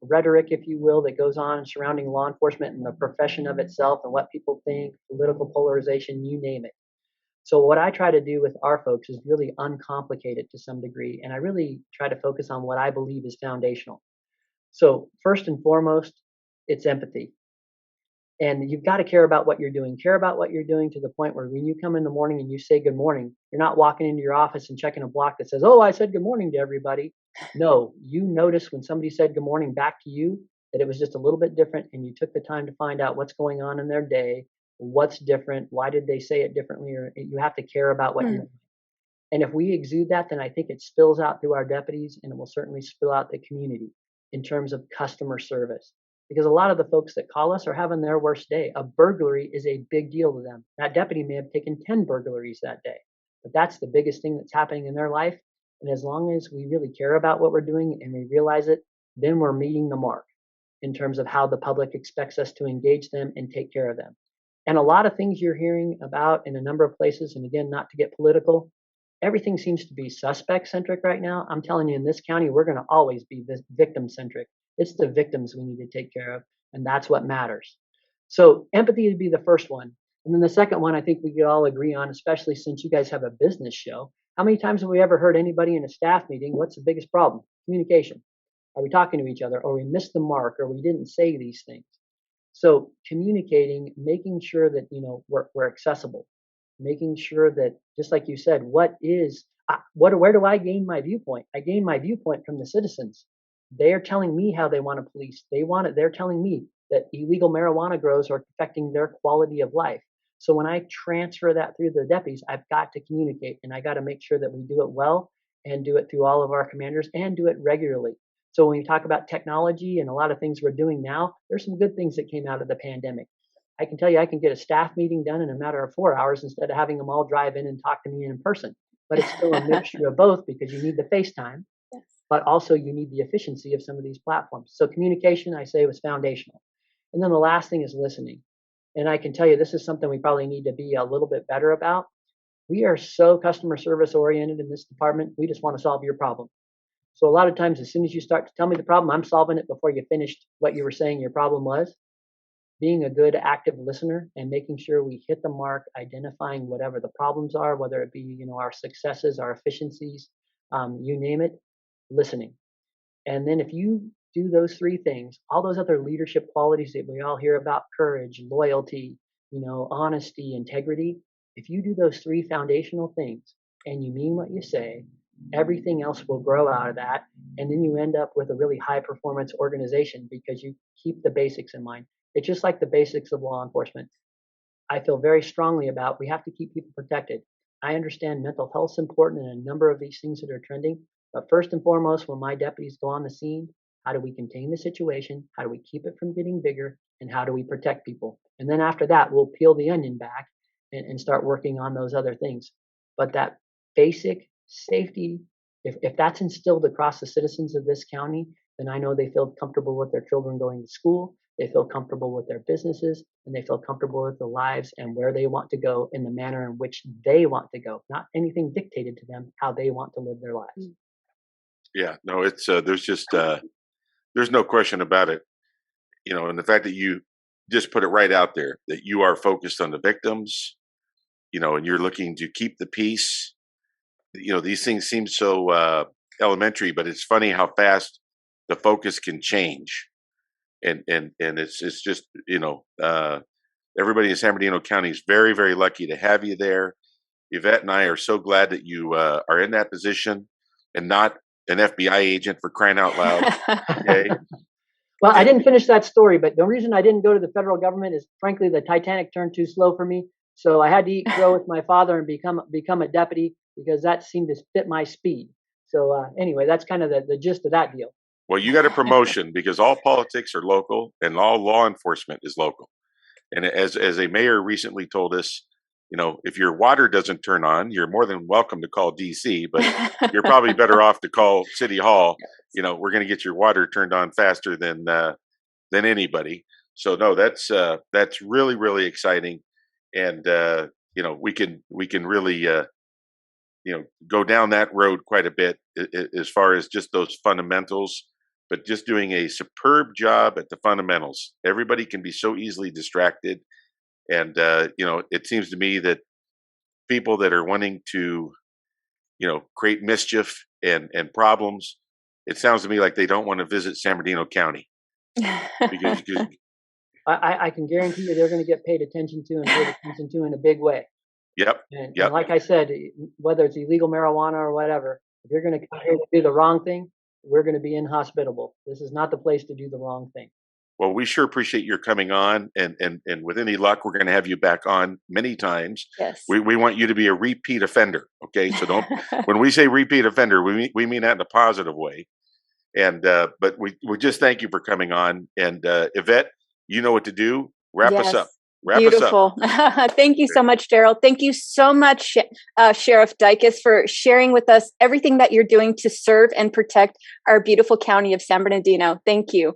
rhetoric, if you will, that goes on surrounding law enforcement and the profession of itself and what people think, political polarization, you name it. So what I try to do with our folks is really uncomplicate it to some degree, and I really try to focus on what I believe is foundational. So first and foremost, it's empathy. And you've got to care about what you're doing. Care about what you're doing to the point where when you come in the morning and you say good morning, you're not walking into your office and checking a block that says, "Oh, I said good morning to everybody." No, you notice when somebody said good morning back to you that it was just a little bit different, and you took the time to find out what's going on in their day, what's different, why did they say it differently, or you have to care about what you're doing. And if we exude that, then I think it spills out through our deputies, and it will certainly spill out the community in terms of customer service. Because a lot of the folks that call us are having their worst day. A burglary is a big deal to them. That deputy may have taken 10 burglaries that day, but that's the biggest thing that's happening in their life. And as long as we really care about what we're doing and we realize it, then we're meeting the mark in terms of how the public expects us to engage them and take care of them. And a lot of things you're hearing about in a number of places, and again, not to get political, everything seems to be suspect-centric right now. I'm telling you, in this county, we're going to always be victim-centric. It's the victims we need to take care of, and that's what matters. So empathy would be the first one. And then the second one, I think we could all agree on, especially since you guys have a business show. How many times have we ever heard anybody in a staff meeting, what's the biggest problem? Communication. Are we talking to each other, or we missed the mark, or we didn't say these things? So communicating, making sure that we're accessible, making sure that, just like you said, where do I gain my viewpoint? I gain my viewpoint from the citizens. They are telling me how they want to police. They're telling me that illegal marijuana grows are affecting their quality of life. So when I transfer that through the deputies, I've got to communicate, and I got to make sure that we do it well and do it through all of our commanders and do it regularly. So when you talk about technology and a lot of things we're doing now, there's some good things that came out of the pandemic. I can tell you, I can get a staff meeting done in a matter of 4 hours instead of having them all drive in and talk to me in person. But it's still a mixture of both, because you need the FaceTime, but also you need the efficiency of some of these platforms. So communication, I say, was foundational. And then the last thing is listening. And I can tell you, this is something we probably need to be a little bit better about. We are so customer service oriented in this department. We just want to solve your problem. So a lot of times, as soon as you start to tell me the problem, I'm solving it before you finished what you were saying your problem was. Being a good active listener and making sure we hit the mark, identifying whatever the problems are, whether it be our successes, our efficiencies, you name it, listening. And then if you do those three things, all those other leadership qualities that we all hear about, courage, loyalty, honesty, integrity, if you do those three foundational things and you mean what you say, everything else will grow out of that. And then you end up with a really high performance organization because you keep the basics in mind. It's just like the basics of law enforcement. I feel very strongly about we have to keep people protected. I understand mental health is important in a number of these things that are trending. But first and foremost, when my deputies go on the scene, how do we contain the situation? How do we keep it from getting bigger? And how do we protect people? And then after that, we'll peel the onion back and start working on those other things. But that basic safety, if that's instilled across the citizens of this county, then I know they feel comfortable with their children going to school. They feel comfortable with their businesses, and they feel comfortable with their lives and where they want to go in the manner in which they want to go, not anything dictated to them, how they want to live their lives. Yeah, no, it's there's no question about it. And the fact that you just put it right out there that you are focused on the victims, and you're looking to keep the peace. These things seem so elementary, but it's funny how fast the focus can change. And it's just, everybody in San Bernardino County is very, very lucky to have you there. Yvette and I are so glad that you are in that position and not an FBI agent, for crying out loud. Okay? Well, I didn't finish that story, but the reason I didn't go to the federal government is, frankly, the Titanic turned too slow for me. So I had to eat crow with my father and become a deputy, because that seemed to fit my speed. So anyway, that's kind of the gist of that deal. Well, you got a promotion because all politics are local and all law enforcement is local. And as a mayor recently told us, if your water doesn't turn on, you're more than welcome to call DC, but you're probably better off to call City Hall. We're going to get your water turned on faster than anybody. So no, that's really, really exciting. And, we can really, go down that road quite a bit as far as just those fundamentals, but just doing a superb job at the fundamentals. Everybody can be so easily distracted. And, it seems to me that people that are wanting to, create mischief and problems, it sounds to me like they don't want to visit San Bernardino County. Because I can guarantee you they're going to get paid attention to and paid attention to in a big way. Yep. And like I said, whether it's illegal marijuana or whatever, if you're going to come here to do the wrong thing, we're going to be inhospitable. This is not the place to do the wrong thing. Well, we sure appreciate your coming on, and with any luck, we're going to have you back on many times. Yes. We want you to be a repeat offender. Okay, so don't. When we say repeat offender, we mean that in a positive way. And but we just thank you for coming on. And Yvette, you know what to do. Wrap us up. Beautiful. Thank you so much, Daryl. Thank you so much, Sheriff Dicus, for sharing with us everything that you're doing to serve and protect our beautiful county of San Bernardino. Thank you.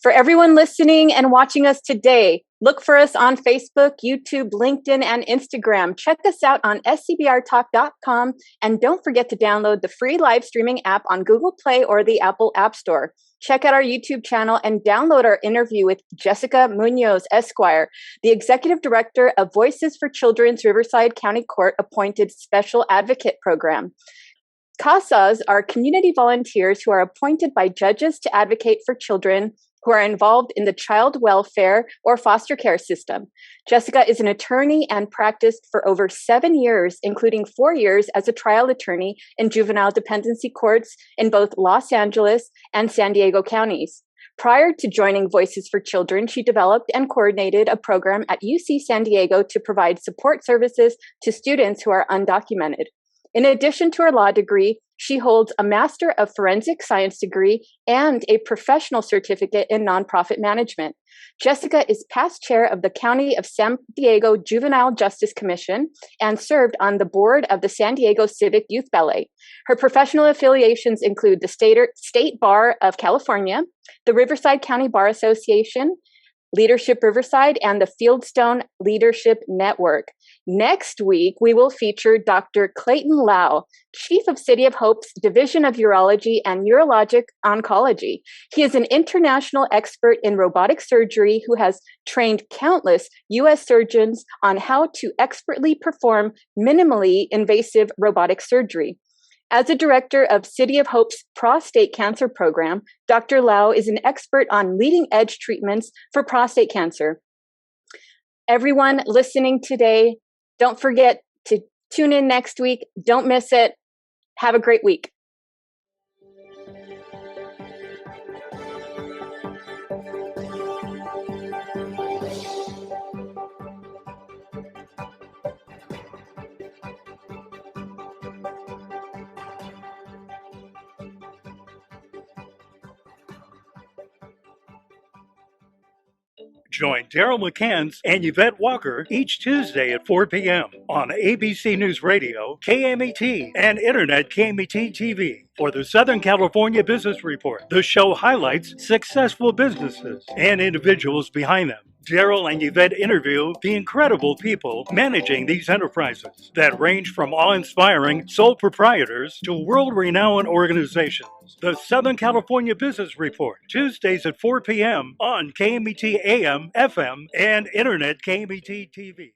For everyone listening and watching us today, look for us on Facebook, YouTube, LinkedIn, and Instagram. Check us out on scbrtalk.com. And don't forget to download the free live streaming app on Google Play or the Apple App Store. Check out our YouTube channel and download our interview with Jessica Munoz, Esquire, the Executive Director of Voices for Children's Riverside County Court appointed Special Advocate Program. CASAs are community volunteers who are appointed by judges to advocate for children who are involved in the child welfare or foster care system. Jessica is an attorney and practiced for over 7 years, including 4 years as a trial attorney in juvenile dependency courts in both Los Angeles and San Diego counties. Prior to joining Voices for Children, she developed and coordinated a program at UC San Diego to provide support services to students who are undocumented. In addition to her law degree, she holds a Master of Forensic Science degree and a professional certificate in nonprofit management. Jessica is past chair of the County of San Diego Juvenile Justice Commission and served on the board of the San Diego Civic Youth Ballet. Her professional affiliations include the State Bar of California, the Riverside County Bar Association, Leadership Riverside, and the Fieldstone Leadership Network. Next week, we will feature Dr. Clayton Lau, Chief of City of Hope's Division of Urology and Urologic Oncology. He is an international expert in robotic surgery who has trained countless U.S. surgeons on how to expertly perform minimally invasive robotic surgery. As a director of City of Hope's prostate cancer program, Dr. Lau is an expert on leading-edge treatments for prostate cancer. Everyone listening today, don't forget to tune in next week. Don't miss it. Have a great week. Join Daryl McCanns and Yvette Walker each Tuesday at 4 p.m. on ABC News Radio, KMET, and Internet KMET TV for the Southern California Business Report. The show highlights successful businesses and individuals behind them. Daryl and Yvette interview the incredible people managing these enterprises that range from awe-inspiring sole proprietors to world-renowned organizations. The Southern California Business Report, Tuesdays at 4 p.m. on KMET AM, FM, and Internet KMET TV.